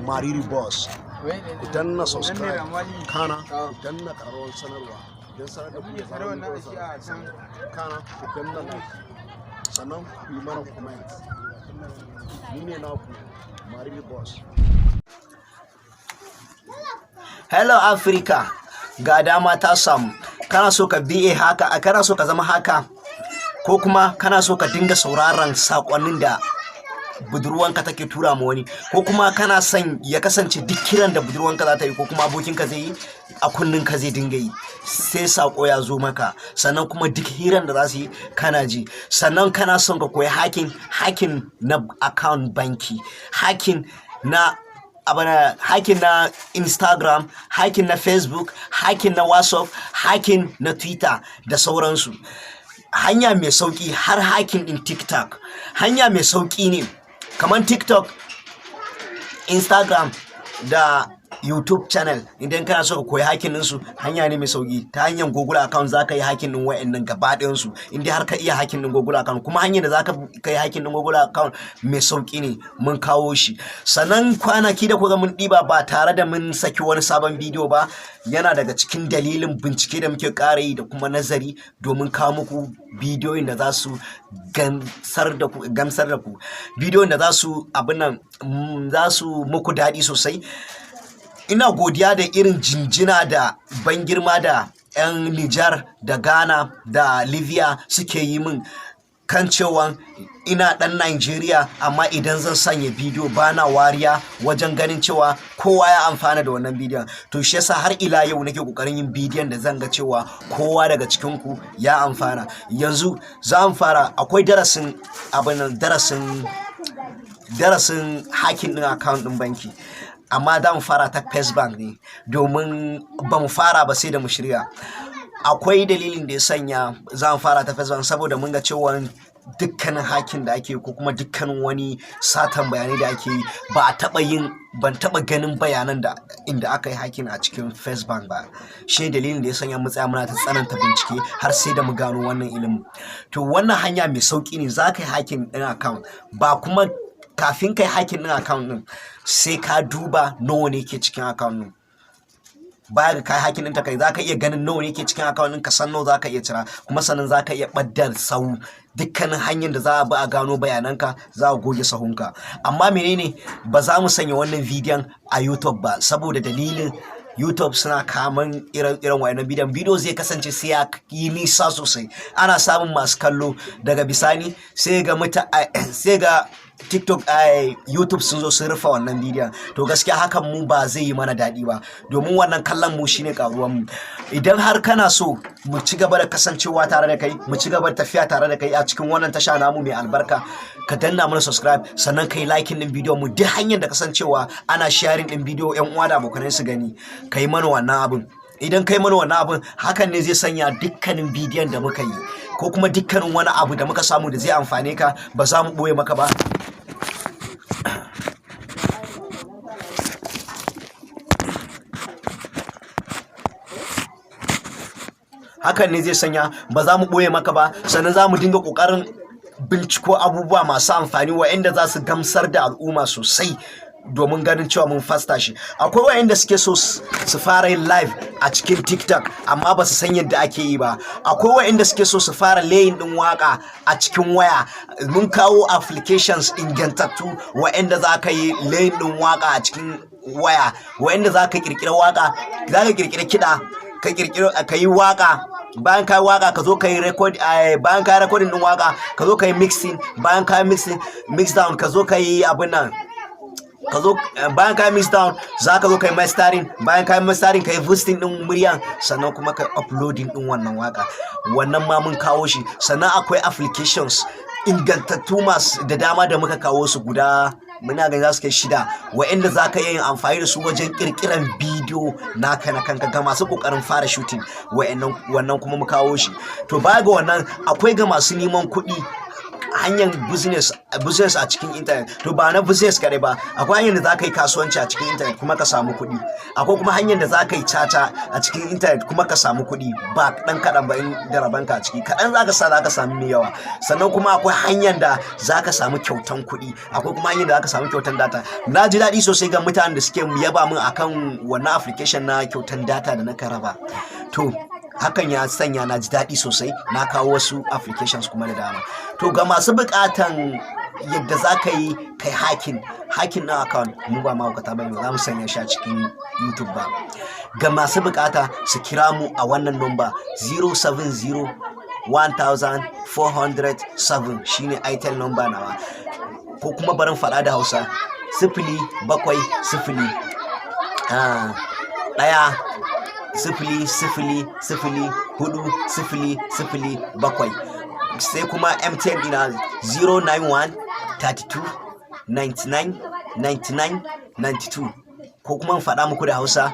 Mariri boss. Idan na subscribe kana idan na karuwar sanarwa don sanar da kuma kana idan na like sannan ku yi mana comment. Ni ne naku Mariri boss. Hello Africa, ga dama ta samu. Kana so ka biye haka, kana so ka zama haka, ko kuma kana so ka dinga sauraron sakonnin da budurwanka take tura ma wani, ko kuma kana son ya kasance duk kiran da budurwanka za ta yi ko kuma abokinka zai yi a kunninka zai dinga yi sai sako ya zo maka, sannan kuma duk hiran da za su yi kana ji, sannan kana son ka koyi hacking na account banki, hacking na Instagram, hacking na Facebook, hacking na WhatsApp, hacking na Twitter da sauransu. Hanya mai sauki har hacking din TikTok hanya mai sauki ne, kamar TikTok, Instagram da YouTube channel. Idan kana so ka koyi hacking din su, hanya ne mai sauki. Ta hanyar Google account zaka yi hacking din wayannan gaba ɗayan su, inda har ka iya hacking din Google account. Kuma hanyar da zaka kai hacking din Google account mai sauki ne, mun kawo shi. Sannan kwanaki da kuka mun diba ba tare da mun saki wani sabon bidiyo ba, yana daga cikin dalilin bincike da muke ƙara yi da kuma nazari domin kawo muku bidiyoyin da za su gamsar da ku, bidiyoyin da za su muku daɗi sosai. Ina godiya da irin jinjina da ban girma da 'yan Nijar da Ghana da Libya suke yi min kan cewa ina ɗan Najeriya, amma idan zan sanya bidiyo bana wariya wajen ganin cewa kowa ya amfana da wannan bidiyon. To shi yasa har ila yau nake kokarin yin bidiyon da zan ga cewa kowa daga cikin ku ya amfana. Yanzu za mu fara, akwai darasin hacking din account din banki, amma za mu fara ta First Bank ne domin ba mu fara ba sai da mu shirya. Akwai dalilin da ya sanya za mu fara ta First Bank saboda mun ga cewa dukkanin hacking da ake ko kuma dukkanin wani satan bayanai da ake yi ban taba ganin bayanan da inda aka yi hacking a cikin First Bank ba. Shi dalilin da ya sanya mu tsaya muna ta tsananta bincike har sai da mu gano wannan ilimin. To wannan hanya mai sauki ne, za ka yi hacking din account, ba kuma kafin kai hacking din account din sai ka duba nawa ne ke cikin account din. Baya ga kai hacking din ta kai, zaka iya ganin nawa ne ke cikin account din, ka san nawa zaka iya cira, kuma sannan zaka iya baddar sau dukkanin hanyar da za a bi a gano bayananka, za a goge sahunka. Amma menene ba za mu sanya wannan bidiyon a YouTube ba saboda dalilin YouTube suna kaman irin wayannan bidiyo zai kasance sai ya yi nisa sosai, ana samun masu kallo daga bisani sai ga TikTok YouTube sun zo sun rufe wannan bidiyon. To gaskiya hakan mu ba zai yi mana daɗi ba, domin wannan kallon mu shine karuwan mu. Idan har kana so mu ci gaba da kasancewa tare da kai, mu ci gaba da tafiya tare da kai a cikin wannan tasha namu mai albarka, ka danna mana subscribe, sannan kai liking din bidiyon mu. Duk hanyar da kasancewa ana sharing din bidiyo yan uwa da abokanai su gani, kai mana wannan abin. Idan kai mana wannan abin, hakan ne zai sanya dukkanin bidiyon da muka yi ko kuma dukkanin wani abu da muka samu da zai amfane ka, ba za mu ɓoye maka ba. Hakan ne zai sanya ba za mu ɓoye maka ba, sannan za mu dinga ƙoƙarin binciko abubuwa masu amfani waɗanda za su gamsar da al'umma sosai domin ganin cewa mun fasta shi. Akwai waɗanda suke so su fara yin live a cikin TikTok amma ba su san yadda ake yi ba. Akwai waɗanda suke so su fara layin ɗin waka a cikin waya. Mun kawo applications ingantattu waɗanda za ka yi layin ɗin waka a cikin waya, waɗanda za ka ƙirƙira waka, za ka ƙirƙira kiɗa, ka yi waka. Bayan ka yi waka ka zo ka yi record, bayan ka yi recording din waka ka zo ka yi mixing, bayan ka yi mix down ka zo ka yi abin nan, bayan ka yi mix down za ka zo ka yi mastering, bayan ka yi mastering ka yi boosting din muryan, sannan kuma ka uploading din wannan waka. Wannan ma mun kawo shi. Sannan akwai applications ingantattu masu da dama da muka kawo su guda, muna ganin za su kai 6, wa'anda za ka yi amfani da su wajen kirkiran bidiyo naka na kanka ga masu kokarin fara shooting. Wannan kuma mu kawo shi. To baya ga wannan, akwai ga masu neman kuɗi hanyar business a cikin internet. To ba na business kare ba, akwai hanyar da zaka yi kasuwanci a cikin internet kuma ka samu kuɗi. Akwai kuma hanyar da zaka yi caca a cikin internet kuma ka samu kuɗi, ba dan kaɗan ba in da rabanka a ciki, kaɗan zaka samu mai yawa. Sannan kuma akwai hanyar da zaka samu kyautan kuɗi, akwai kuma hanyar da zaka samu kyautan data. Na ji daɗi sosai ga mutanen da suke yaba min akan wannan application na kyautan data da na karaba. To hakan ya sanya na ji daɗi sosai, na kawo wasu applications kuma da dama. To ga masu buƙatan yadda za ka yi kai hacking na account, mu ba mahaukata bane, ba za mu sanya shi a cikin YouTube ba. Ga masu buƙata su kira mu a wannan number 070-1407 shine itel number nawa, ko kuma barin faɗa da Hausa 070-100-00-400-7, sai kuma MTN ina 091-32-99-99-92, ko kuma faɗa muku da Hausa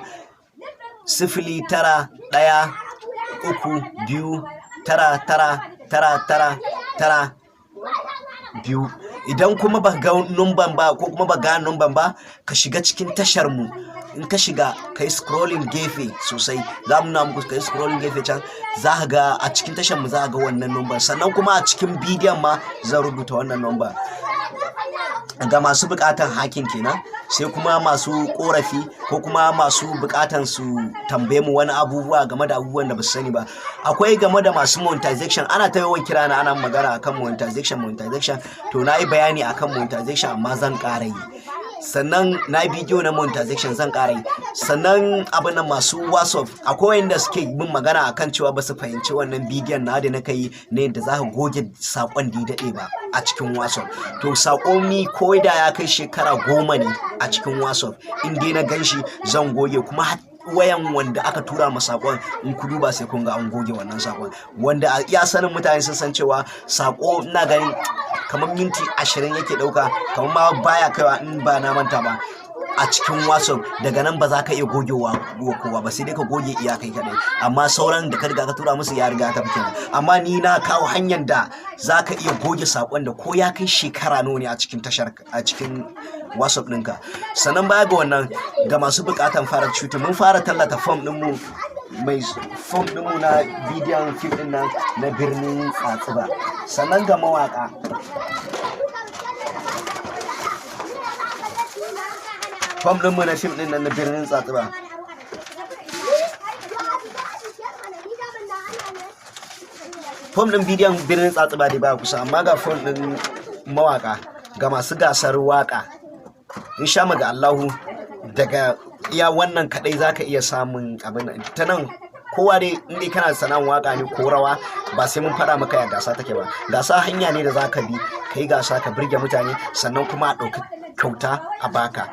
091-3-9-9-9-9-2. Idan kuma ba ga numban ba ko kuma ba ga numban ba, ka shiga cikin tashar mu. In ka shiga kai scrolling gefe sosai, za mu na muku kai scrolling gefe can, za ka ga a cikin tashar mu za ka ga wannan numban. Sannan kuma a cikin bidiyon ma zan rubuta wannan number. Ga masu bukatan hakin kenan. Sai kuma masu korafi ko kuma masu bukatan su tambaye mu wani abubuwa game da abubuwan da ba su sani ba. Akwai game da masu monetization, ana ta yawan kira na ana magana akan monetization. To na yi bayani akan monetization amma zan ƙara yi. Sannan na yi bidiyo na monetization zan ƙara yi. Sannan abin nan masu WhatsApp, akwai wanda suke bin magana akan cewa ba su fahimci wannan bidiyon na da na kai ne yadda za ka goge saƙon da ya daɗe ba a cikin WhatsApp. To saƙo ni ko da ya kai shekara 10 ne a cikin WhatsApp, in dai na gan shi zan goge, kuma wayan wanda aka tura ma sakon in ku duba sai kun ga an goge wannan sakon, wanda a iya sanin mutane sun san cewa sako ina ganin kamar minti 20 yake dauka, kamar ma baya kaiwa in ba na manta ba a cikin WhatsApp. Daga nan ba za ka iya gogewa kowa ba, sai dai ka goge iyakai kadai, amma sauran da ka riga ka tura musu ya riga ta fi kenan. Amma ni na kawo hanyar da za ka iya goge sakon da ko ya kai shekara nawa ne a cikin tashar a cikin WhatsApp ɗinka. Sannan baya ga wannan, ga masu buƙatan fara cuta, mun fara tallata fom ɗinmu na bidiyon fim ɗin nan na birnin Tsatsiba. Sannan ga mawaƙa, fom ɗinmu na fim ɗin nan na birnin Tsatsiba. Fom ɗin bidiyon birnin Tsatsiba dai ba kusa, amma ga fom ɗin mawaƙa, ga masu gasar waƙa, insha ga Allahu daga iya wannan kadai zaka iya samun abin ta nan. Kowa dai in dai kana sana'ar waka ne ko rawa, ba sai mun fara maka ya gasa take ba. Gasa hanya ne da zaka bi kai gasa ka burge mutane, sannan kuma a ɗauki kyauta a baka,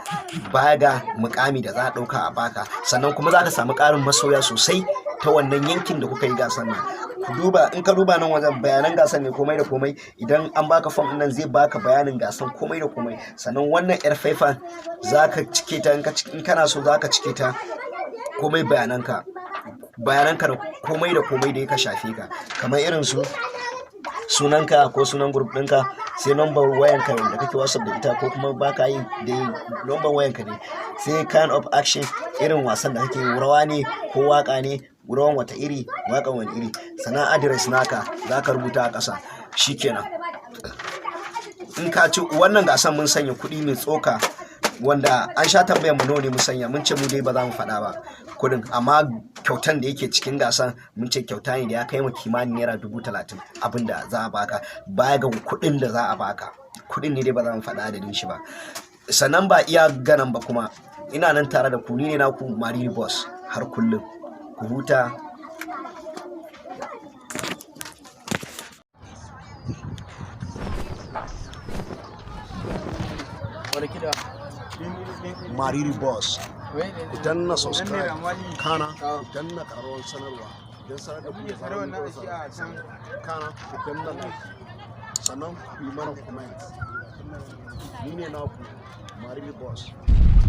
baya ga mukami da za a ɗauka a baka, sannan kuma zaka samu ƙarin masoya sosai ta wannan yankin da kuka yi gasan nan. In ka duba nan wajen bayanan gasan ne komai da komai. Idan an baka fom din nan zai baka bayanin gasan komai da komai. Sannan wannan yar faifan zaka cike ta, in kana so zaka cike ta komai bayananka da komai da komai da yake shafe ka, kamar irin su sunanka ko sunan group ɗinka, sai number wayanka da kake WhatsApp da ita, ko kuma baka yi da number wayanka ne, sai kind of action, irin wasan da kake, rawa ne ko waka ne, rawan wata iri, wakan wani iri, sannan address naka zaka rubuta a ƙasa. Shikenan, in ka ci wannan gasan mun sanya kuɗi mai tsoka, wanda an sha tambayar mu nawa ne mun sanya, mun ce mu dai ba za mu faɗa ba kuɗin, amma kyautan da yake cikin gasan mun ce kyauta ne da ya kai mu kimanin naira 30,000 abinda za a baka, baya ga kuɗin da za a baka. Kuɗin ne dai ba za mu faɗa adadin shi ba. Sannan ba iya ganan ba, kuma ina nan tare da ku, ni ne naku Mariri boss har kullum. Ku huta. Mariri boss, ku danna subscribe, kana ku danna ƙararrawar sanarwa don sanar da ku da kana ku danna like, sannan ku yi mana comment. Ni ne naku Mariri boss.